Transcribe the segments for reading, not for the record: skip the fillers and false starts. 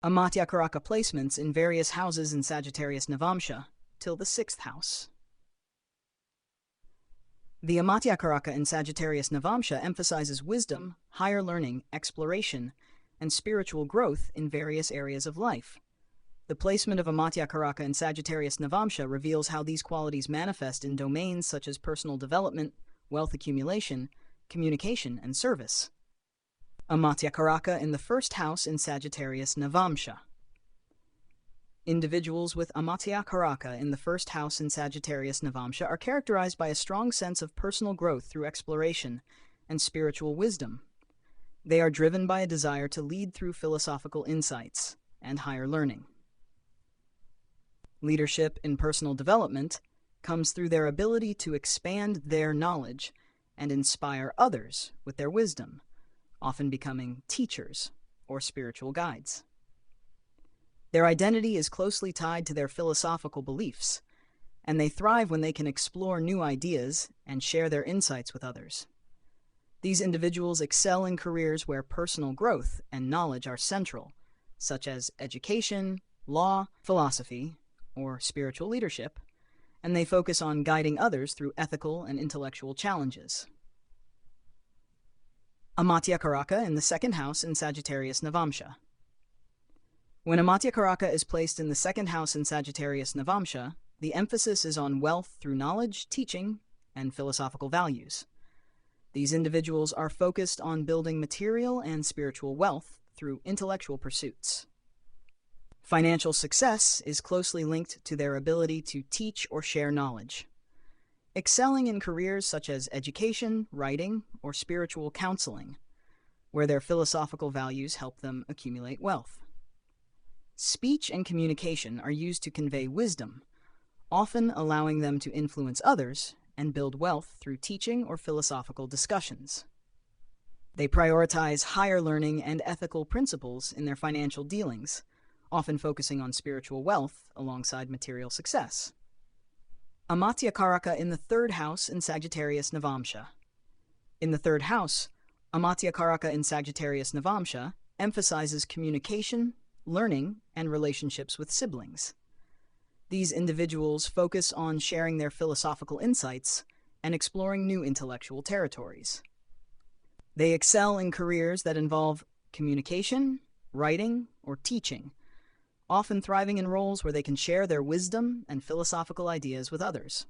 Amatyakaraka placements in various houses in Sagittarius Navamsha till the 6th house. The Amatyakaraka in Sagittarius Navamsha emphasizes wisdom, higher learning, exploration, and spiritual growth in various areas of life. The placement of Amatyakaraka in Sagittarius Navamsha reveals how these qualities manifest in domains such as personal development, wealth accumulation, communication, and service. Amatyakaraka in the 1st house in Sagittarius Navamsha. Individuals with Amatyakaraka in the 1st house in Sagittarius Navamsha are characterized by a strong sense of personal growth through exploration and spiritual wisdom. They are driven by a desire to lead through philosophical insights and higher learning. Leadership in personal development comes through their ability to expand their knowledge and inspire others with their wisdom, often becoming teachers or spiritual guides. Their identity is closely tied to their philosophical beliefs, and they thrive when they can explore new ideas and share their insights with others. These individuals excel in careers where personal growth and knowledge are central, such as education, law, philosophy, or spiritual leadership, and they focus on guiding others through ethical and intellectual challenges. Amatyakaraka in the 2nd house in Sagittarius Navamsha. When Amatyakaraka is placed in the 2nd house in Sagittarius Navamsha, the emphasis is on wealth through knowledge, teaching, and philosophical values. These individuals are focused on building material and spiritual wealth through intellectual pursuits. Financial success is closely linked to their ability to teach or share knowledge. Excelling in careers such as education, writing, or spiritual counseling, where their philosophical values help them accumulate wealth. Speech and communication are used to convey wisdom, often allowing them to influence others and build wealth through teaching or philosophical discussions. They prioritize higher learning and ethical principles in their financial dealings, often focusing on spiritual wealth alongside material success. Amatyakaraka in the 3rd house in Sagittarius Navamsha. In the 3rd house, Amatyakaraka in Sagittarius Navamsha emphasizes communication, learning, and relationships with siblings. These individuals focus on sharing their philosophical insights and exploring new intellectual territories. They excel in careers that involve communication, writing, or teaching, often thriving in roles where they can share their wisdom and philosophical ideas with others.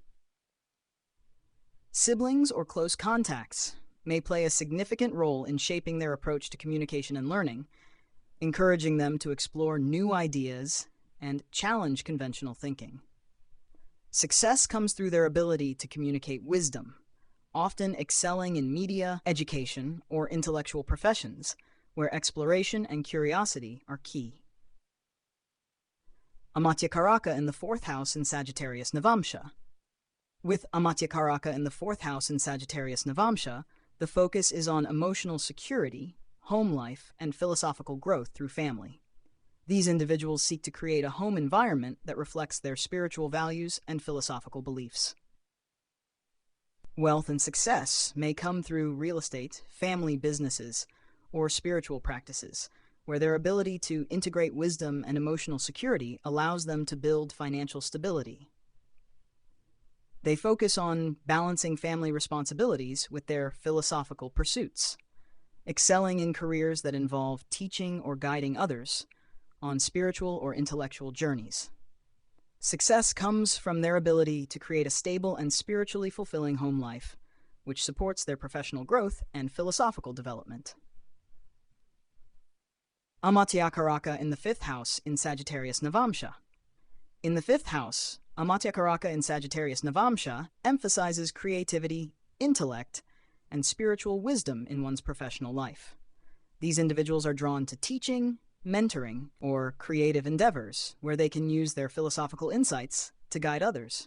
Siblings or close contacts may play a significant role in shaping their approach to communication and learning, encouraging them to explore new ideas and challenge conventional thinking. Success comes through their ability to communicate wisdom, often excelling in media, education, or intellectual professions, where exploration and curiosity are key. Amatyakaraka in the 4th house in Sagittarius Navamsha. With Amatyakaraka in the 4th house in Sagittarius Navamsha, the focus is on emotional security, home life, and philosophical growth through family. These individuals seek to create a home environment that reflects their spiritual values and philosophical beliefs. Wealth and success may come through real estate, family businesses, or spiritual practices, where their ability to integrate wisdom and emotional security allows them to build financial stability. They focus on balancing family responsibilities with their philosophical pursuits, excelling in careers that involve teaching or guiding others on spiritual or intellectual journeys. Success comes from their ability to create a stable and spiritually fulfilling home life, which supports their professional growth and philosophical development. Amatyakaraka in the 5th house in Sagittarius Navamsha. In the 5th house, Amatyakaraka in Sagittarius Navamsha emphasizes creativity, intellect, and spiritual wisdom in one's professional life. These individuals are drawn to teaching, mentoring, or creative endeavors where they can use their philosophical insights to guide others.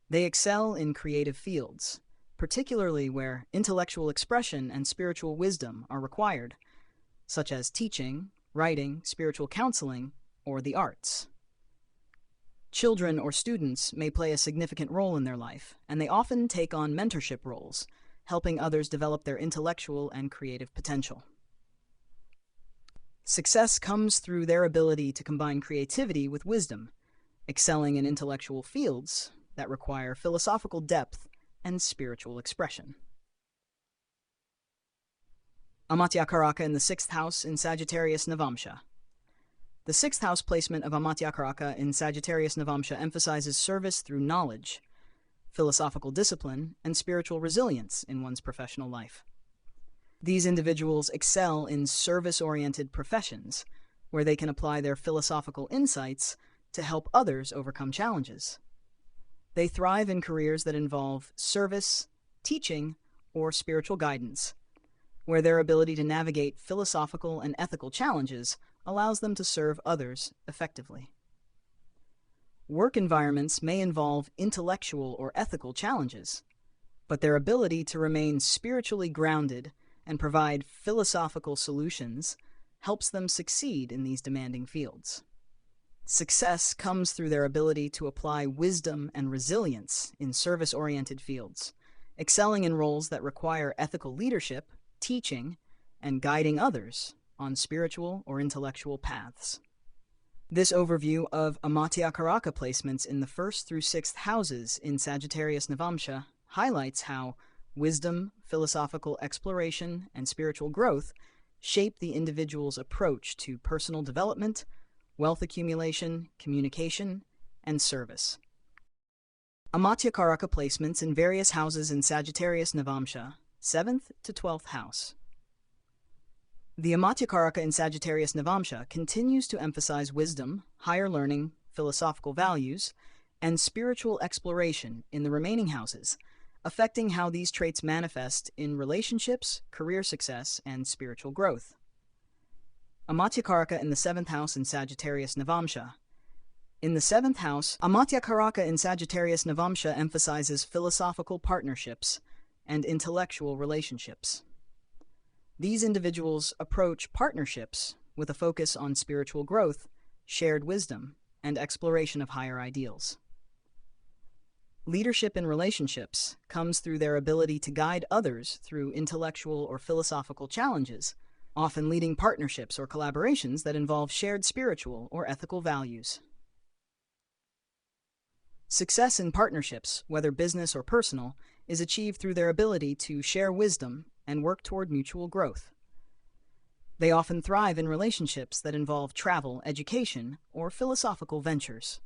They excel in creative fields, particularly where intellectual expression and spiritual wisdom are required, such as teaching, writing, spiritual counseling, or the arts. Children or students may play a significant role in their life, and they often take on mentorship roles, helping others develop their intellectual and creative potential. Success comes through their ability to combine creativity with wisdom, excelling in intellectual fields that require philosophical depth and spiritual expression. Amatyakaraka in the 6th house in Sagittarius Navamsha. The 6th house placement of Amatyakaraka in Sagittarius Navamsha emphasizes service through knowledge, philosophical discipline, and spiritual resilience in one's professional life. These individuals excel in service-oriented professions, where they can apply their philosophical insights to help others overcome challenges. They thrive in careers that involve service, teaching, or spiritual guidance, where their ability to navigate philosophical and ethical challenges allows them to serve others effectively. Work environments may involve intellectual or ethical challenges, but their ability to remain spiritually grounded and provide philosophical solutions helps them succeed in these demanding fields. Success comes through their ability to apply wisdom and resilience in service-oriented fields, excelling in roles that require ethical leadership, teaching, and guiding others on spiritual or intellectual paths. This overview of Amatyakaraka placements in the 1st through 6th houses in Sagittarius Navamsha highlights how wisdom, philosophical exploration, and spiritual growth shape the individual's approach to personal development, wealth accumulation, communication, and service. Amatyakaraka placements in various houses in Sagittarius Navamsha, 7th to 12th house. The Amatyakaraka in Sagittarius Navamsha continues to emphasize wisdom, higher learning, philosophical values, and spiritual exploration in the remaining houses, affecting how these traits manifest in relationships, career success, and spiritual growth. Amatyakaraka in the 7th house in Sagittarius Navamsha. In the 7th house, Amatyakaraka in Sagittarius Navamsha emphasizes philosophical partnerships and intellectual relationships. These individuals approach partnerships with a focus on spiritual growth, shared wisdom, and exploration of higher ideals. Leadership in relationships comes through their ability to guide others through intellectual or philosophical challenges, often leading partnerships or collaborations that involve shared spiritual or ethical values. Success in partnerships, whether business or personal, is achieved through their ability to share wisdom and work toward mutual growth. They often thrive in relationships that involve travel, education, or philosophical ventures.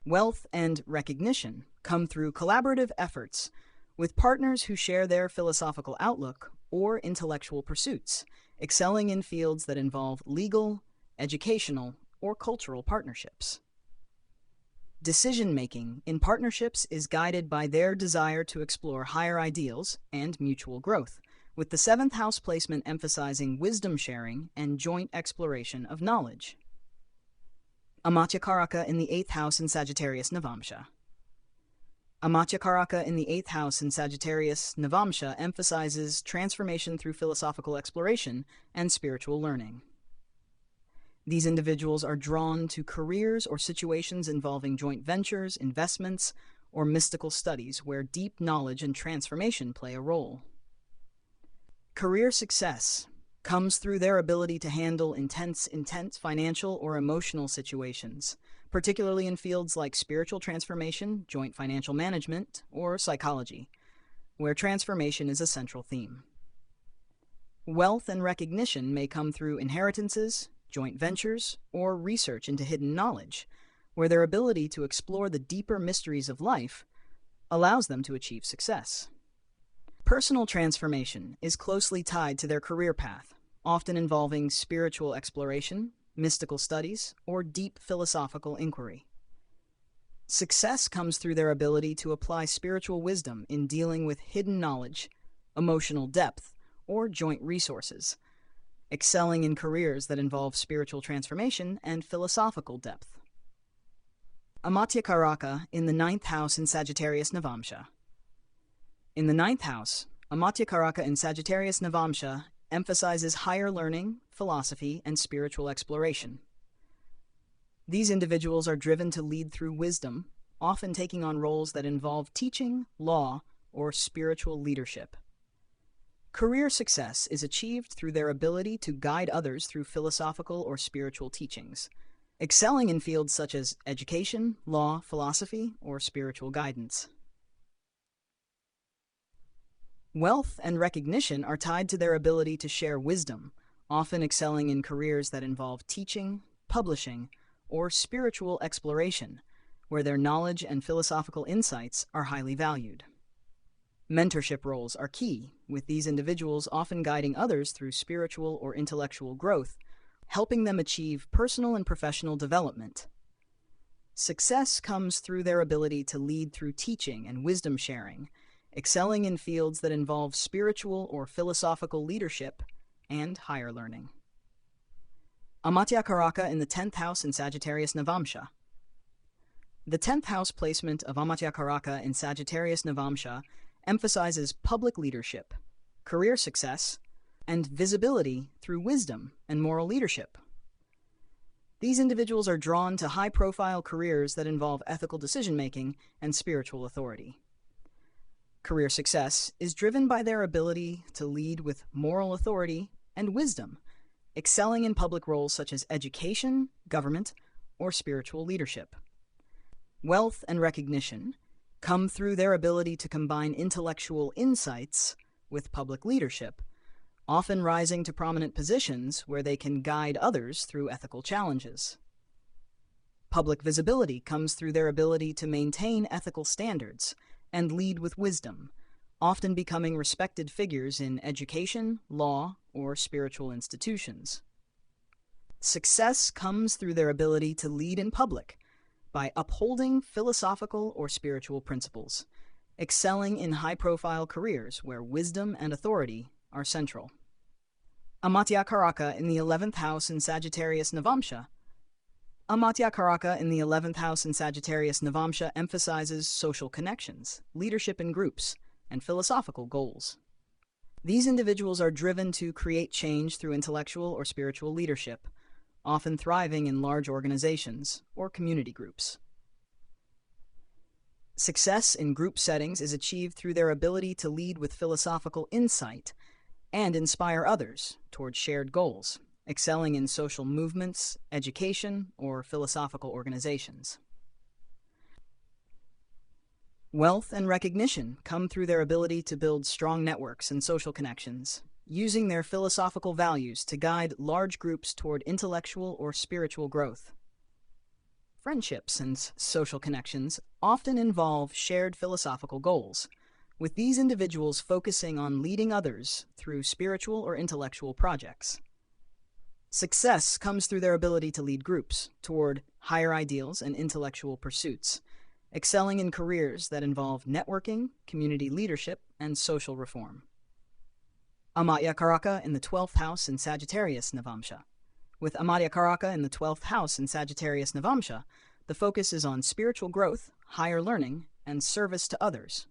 Wealth and recognition come through collaborative efforts with partners who share their philosophical outlook or intellectual pursuits, excelling in fields that involve legal, educational, or cultural partnerships. Decision-making in partnerships is guided by their desire to explore higher ideals and mutual growth, with the 7th house placement emphasizing wisdom sharing and joint exploration of knowledge. Amatyakaraka in the 8th house in Sagittarius Navamsha. Amatyakaraka in the 8th house in Sagittarius Navamsha emphasizes transformation through philosophical exploration and spiritual learning. These individuals are drawn to careers or situations involving joint ventures, investments, or mystical studies where deep knowledge and transformation play a role. Career success comes through their ability to handle intense financial or emotional situations, particularly in fields like spiritual transformation, joint financial management, or psychology, where transformation is a central theme. Wealth and recognition may come through inheritances, joint ventures, or research into hidden knowledge, where their ability to explore the deeper mysteries of life allows them to achieve success. Personal transformation is closely tied to their career path, often involving spiritual exploration, mystical studies, or deep philosophical inquiry. Success comes through their ability to apply spiritual wisdom in dealing with hidden knowledge, emotional depth, or joint resources, excelling in careers that involve spiritual transformation and philosophical depth. Amatyakaraka in the 9th house in Sagittarius Navamsha. In the 9th house, Amatyakaraka in Sagittarius Navamsha emphasizes higher learning, philosophy, and spiritual exploration. These individuals are driven to lead through wisdom, often taking on roles that involve teaching, law, or spiritual leadership. Career success is achieved through their ability to guide others through philosophical or spiritual teachings, excelling in fields such as education, law, philosophy, or spiritual guidance. Wealth and recognition are tied to their ability to share wisdom, often excelling in careers that involve teaching, publishing, or spiritual exploration, where their knowledge and philosophical insights are highly valued. Mentorship roles are key, with these individuals often guiding others through spiritual or intellectual growth, helping them achieve personal and professional development. Success comes through their ability to lead through teaching and wisdom sharing, excelling in fields that involve spiritual or philosophical leadership and higher learning. Amatyakaraka in the 10th house in Sagittarius Navamsha. The 10th house placement of Amatyakaraka in Sagittarius Navamsha emphasizes public leadership, career success, and visibility through wisdom and moral leadership. These individuals are drawn to high-profile careers that involve ethical decision-making and spiritual authority. Career success is driven by their ability to lead with moral authority and wisdom, excelling in public roles such as education, government, or spiritual leadership. Wealth and recognition come through their ability to combine intellectual insights with public leadership, often rising to prominent positions where they can guide others through ethical challenges. Public visibility comes through their ability to maintain ethical standards and lead with wisdom, often becoming respected figures in education, law, or spiritual institutions. Success comes through their ability to lead in public by upholding philosophical or spiritual principles, excelling in high-profile careers where wisdom and authority are central. Amatyakaraka in the 11th house in Sagittarius Navamsha. Amatyakaraka in the 11th house in Sagittarius Navamsha emphasizes social connections, leadership in groups, and philosophical goals. These individuals are driven to create change through intellectual or spiritual leadership, often thriving in large organizations or community groups. Success in group settings is achieved through their ability to lead with philosophical insight and inspire others towards shared goals, excelling in social movements, education, or philosophical organizations. Wealth and recognition come through their ability to build strong networks and social connections, using their philosophical values to guide large groups toward intellectual or spiritual growth. Friendships and social connections often involve shared philosophical goals, with these individuals focusing on leading others through spiritual or intellectual projects. Success comes through their ability to lead groups toward higher ideals and intellectual pursuits, excelling in careers that involve networking, community leadership, and social reform. Amatyakaraka in the 12th house in Sagittarius Navamsha. With Amatyakaraka in the 12th house in Sagittarius Navamsha, the focus is on spiritual growth, higher learning, and service to others.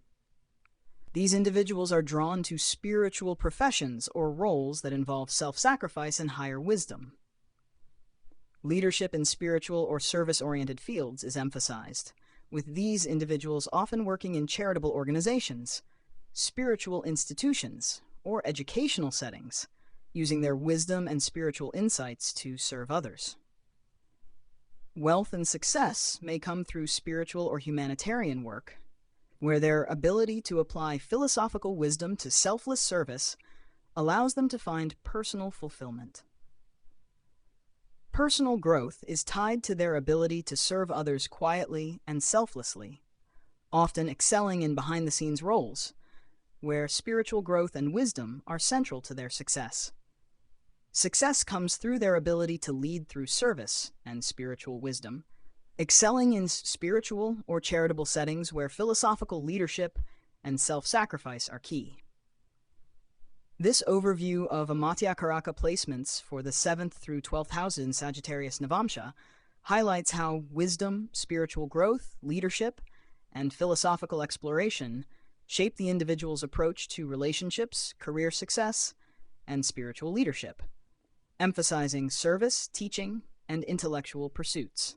These individuals are drawn to spiritual professions or roles that involve self-sacrifice and higher wisdom. Leadership in spiritual or service-oriented fields is emphasized, with these individuals often working in charitable organizations, spiritual institutions, or educational settings, using their wisdom and spiritual insights to serve others. Wealth and success may come through spiritual or humanitarian work, where their ability to apply philosophical wisdom to selfless service allows them to find personal fulfillment. Personal growth is tied to their ability to serve others quietly and selflessly, often excelling in behind-the-scenes roles, where spiritual growth and wisdom are central to their success. Success comes through their ability to lead through service and spiritual wisdom, excelling in spiritual or charitable settings where philosophical leadership and self-sacrifice are key. This overview of Amatyakaraka placements for the 7th through 12th houses in Sagittarius Navamsha highlights how wisdom, spiritual growth, leadership, and philosophical exploration shape the individual's approach to relationships, career success, and spiritual leadership, emphasizing service, teaching, and intellectual pursuits.